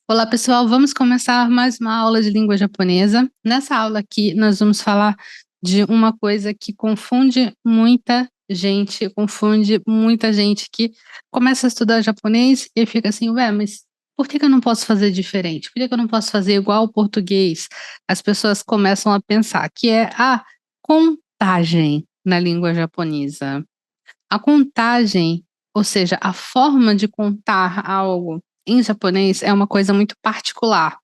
Olá, pessoal. Vamos começar mais uma aula de língua japonesa. Nessa aula aqui, nós vamos falar de uma coisa que confunde muita gente que começa a estudar japonês e fica assim, ué, mas por que que eu não posso fazer diferente? Por que que eu não posso fazer igual ao português? As pessoas começam a pensar que é a contagem na língua japonesa. A contagem, ou seja, a forma de contar algo em japonês é uma coisa muito particular.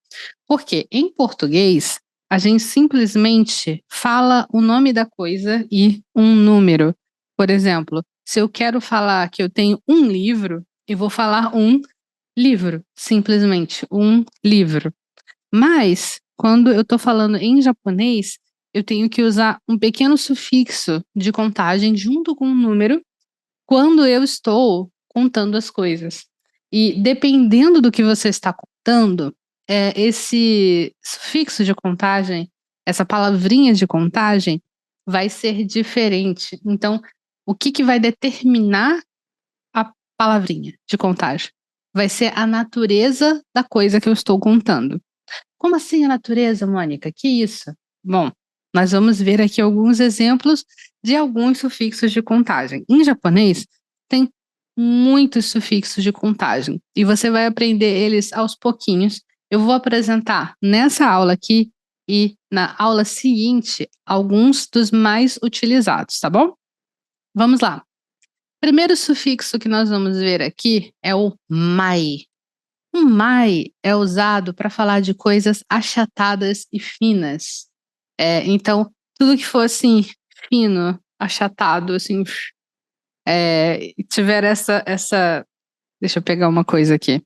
Porque em português, a gente simplesmente fala o nome da coisa e um número. Por exemplo, se eu quero falar que eu tenho um livro, eu vou falar um livro, simplesmente um livro. Mas, quando eu estou falando em japonês, eu tenho que usar um pequeno sufixo de contagem junto com um número quando eu estou contando as coisas. E dependendo do que você está contando, esse sufixo de contagem, essa palavrinha de contagem, vai ser diferente. Então, o que que vai determinar a palavrinha de contagem? Vai ser a natureza da coisa que eu estou contando. Como assim a natureza, Mônica? Que isso? Bom, nós vamos ver aqui alguns exemplos de alguns sufixos de contagem. Em japonês, tem muitos sufixos de contagem e você vai aprender eles aos pouquinhos. Eu vou apresentar nessa aula aqui e na aula seguinte alguns dos mais utilizados, tá bom? Vamos lá. Primeiro sufixo que nós vamos ver aqui é o mai. O mai é usado para falar de coisas achatadas e finas. Então, tudo que for assim, fino, achatado, assim, tiver essa. Deixa eu pegar uma coisa aqui.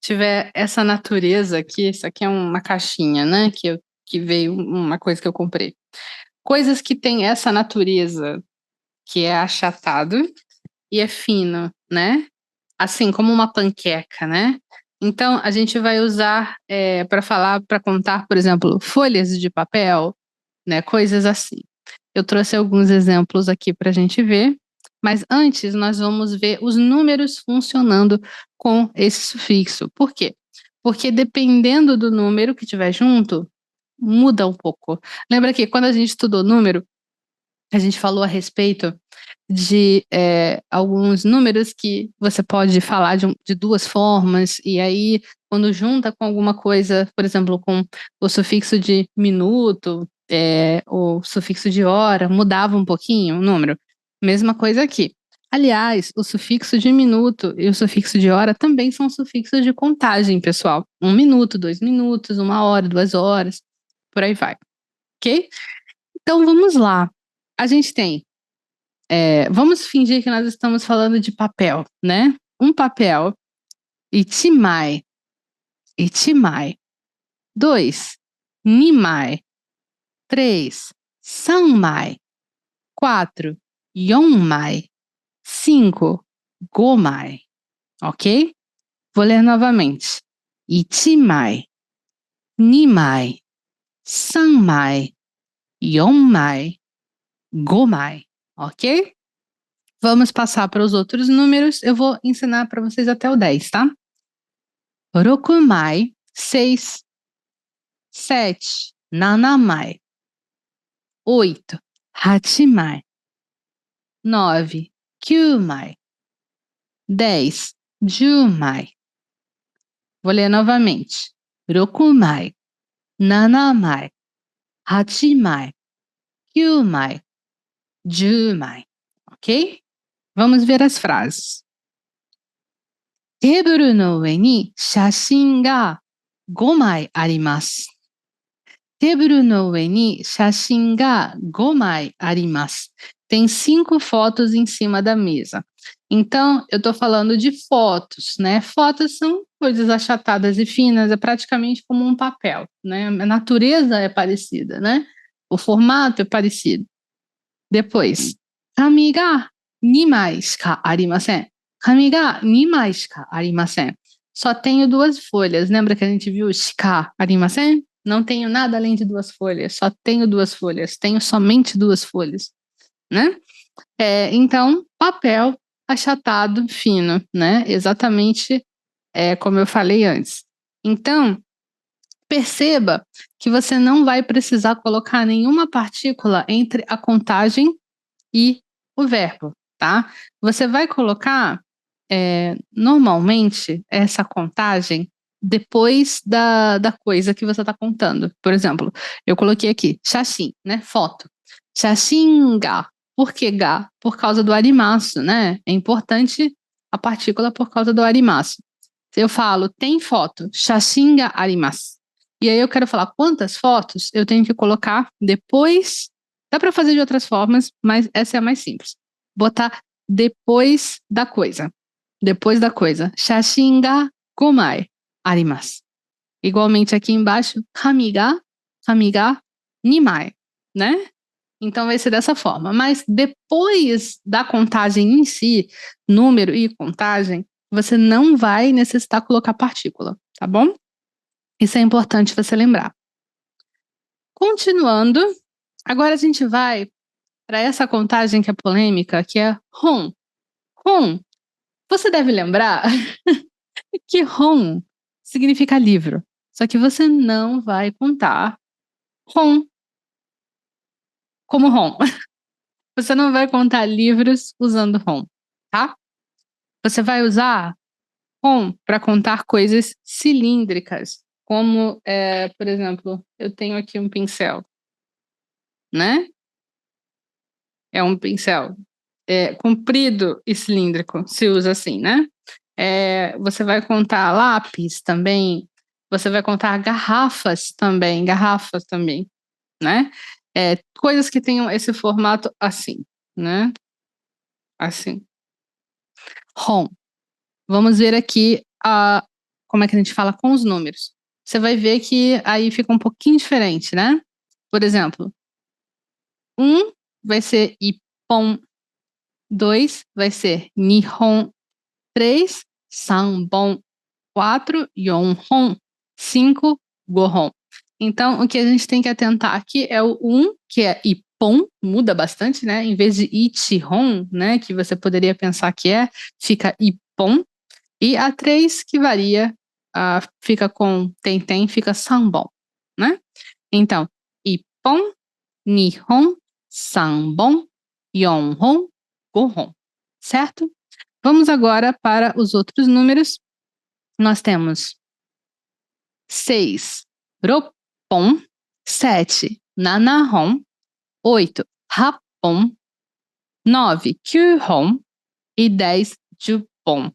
Tiver essa natureza aqui, isso aqui é uma caixinha, né? Que veio uma coisa que eu comprei. Coisas que têm essa natureza, que é achatado e é fino, né? Assim como uma panqueca, né? Então, a gente vai usar para falar, para contar, por exemplo, folhas de papel, né? Coisas assim. Eu trouxe alguns exemplos aqui para a gente ver, mas antes nós vamos ver os números funcionando com esse sufixo. Por quê? Porque dependendo do número que tiver junto, muda um pouco. Lembra que quando a gente estudou número, a gente falou a respeito de alguns números que você pode falar de duas formas, e aí, quando junta com alguma coisa, por exemplo, com o sufixo de minuto, o sufixo de hora, mudava um pouquinho o número. Mesma coisa aqui. Aliás, o sufixo de minuto e o sufixo de hora também são sufixos de contagem, pessoal. 1 minuto, 2 minutos, 1 hora, 2 horas, por aí vai. Ok? Então vamos lá. A gente tem vamos fingir que nós estamos falando de papel, né? Um papel, ichimai, ichimai. 2, nimai. 3, sanmai. 4, yonmai. 5, gomai. Ok? Vou ler novamente. Ichimai, nimai, sanmai, yonmai, gomai. Ok? Vamos passar para os outros números. Eu vou ensinar para vocês até o 10, tá? Rokumai, 6. 7, nanamai. 8, hachimai. 9, kyumai. 10, jumai. Vou ler novamente. Rokumai, nanamai. Hachimai, kyumai, jumai. Ok? Vamos ver as frases. テーブルの上に写真が5枚あります。テーブルの上に写真が5枚あります。Tem 5 fotos em cima da mesa. Então, eu estou falando de fotos, né? Fotos são coisas achatadas e finas, é praticamente como um papel, né? A natureza é parecida, né? O formato é parecido. Depois, 紙が2枚しかありません。紙が2枚しかありません。Só tenho 2 folhas. Lembra que a gente viu shika arimasen? Não tenho nada além de 2 folhas. Só tenho 2 folhas. Tenho somente 2 folhas, né? Então, papel achatado fino, né? Exatamente como eu falei antes. Então, perceba que você não vai precisar colocar nenhuma partícula entre a contagem e o verbo, tá? Você vai colocar, normalmente, essa contagem depois da coisa que você está contando. Por exemplo, eu coloquei aqui, shashin, né? Foto. Shashin ga. Por que ga? Por causa do arimasu, né? É importante a partícula por causa do arimasu. Se eu falo, tem foto, shashin ga arimasu. E aí eu quero falar quantas fotos, eu tenho que colocar depois. Dá para fazer de outras formas, mas essa é a mais simples. Botar depois da coisa. Depois da coisa. Shashin ga komai arimasu. Igualmente aqui embaixo, kami ga nimai, né? Então vai ser dessa forma. Mas depois da contagem em si, número e contagem, você não vai necessitar colocar partícula, tá bom? Isso é importante você lembrar. Continuando, agora a gente vai para essa contagem que é polêmica, que é hon. Hon. Você deve lembrar que hon significa livro. Só que você não vai contar hon como hon. Você não vai contar livros usando hon, tá? Você vai usar hon para contar coisas cilíndricas, como, por exemplo, eu tenho aqui um pincel, né? É um pincel comprido e cilíndrico, se usa assim, né? Você vai contar lápis também, você vai contar garrafas também, né? Coisas que tenham esse formato assim, né? Assim. Hon. Vamos ver aqui como é que a gente fala com os números. Você vai ver que aí fica um pouquinho diferente, né? Por exemplo, 1 vai ser ippon, 2 vai ser nihon, 3 sanbon, 4 yonhon, 5 gohon. Então, o que a gente tem que atentar aqui é o 1, que é ippon, muda bastante, né? Em vez de ichihon, né, que você poderia pensar que fica ippon. E a 3, que varia, fica com tem, fica sanbon, né? Então, ippon, nihon, sanbon, yonhon, gohon, certo? Vamos agora para os outros números. Nós temos 6, ropon, 7, nanahon, 8, hapon, 9, kyuhon e 10, jupon.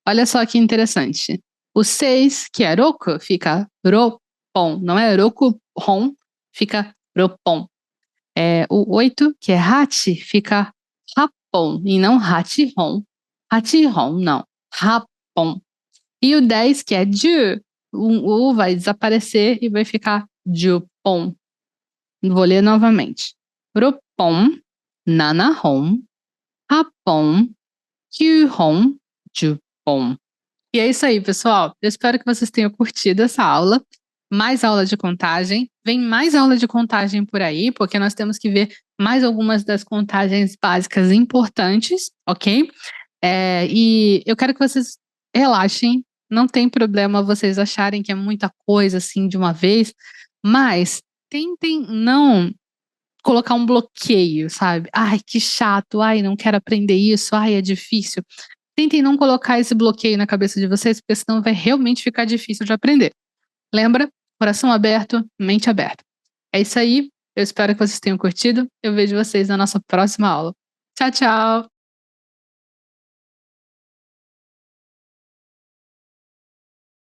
Olha só que interessante. O 6, que é roku, fica ropon. Não é rokuhon, fica ropon. O 8, que é hachi, fica hapon, e não hachihon. Hachihon, não. Hapon. E o 10, que é ju, o U vai desaparecer e vai ficar jupon. Vou ler novamente. Ropon, nanahon, hapon, kyuhon, jupon. E é isso aí, pessoal. Eu espero que vocês tenham curtido essa aula. Mais aula de contagem. Vem mais aula de contagem por aí, porque nós temos que ver mais algumas das contagens básicas importantes, ok? E eu quero que vocês relaxem. Não tem problema vocês acharem que é muita coisa assim de uma vez, mas tentem não colocar um bloqueio, sabe? Ai, que chato. Ai, não quero aprender isso. Ai, é difícil. Tentem não colocar esse bloqueio na cabeça de vocês, porque senão vai realmente ficar difícil de aprender. Lembra? Coração aberto, mente aberta. É isso aí. Eu espero que vocês tenham curtido. Eu vejo vocês na nossa próxima aula. Tchau, tchau!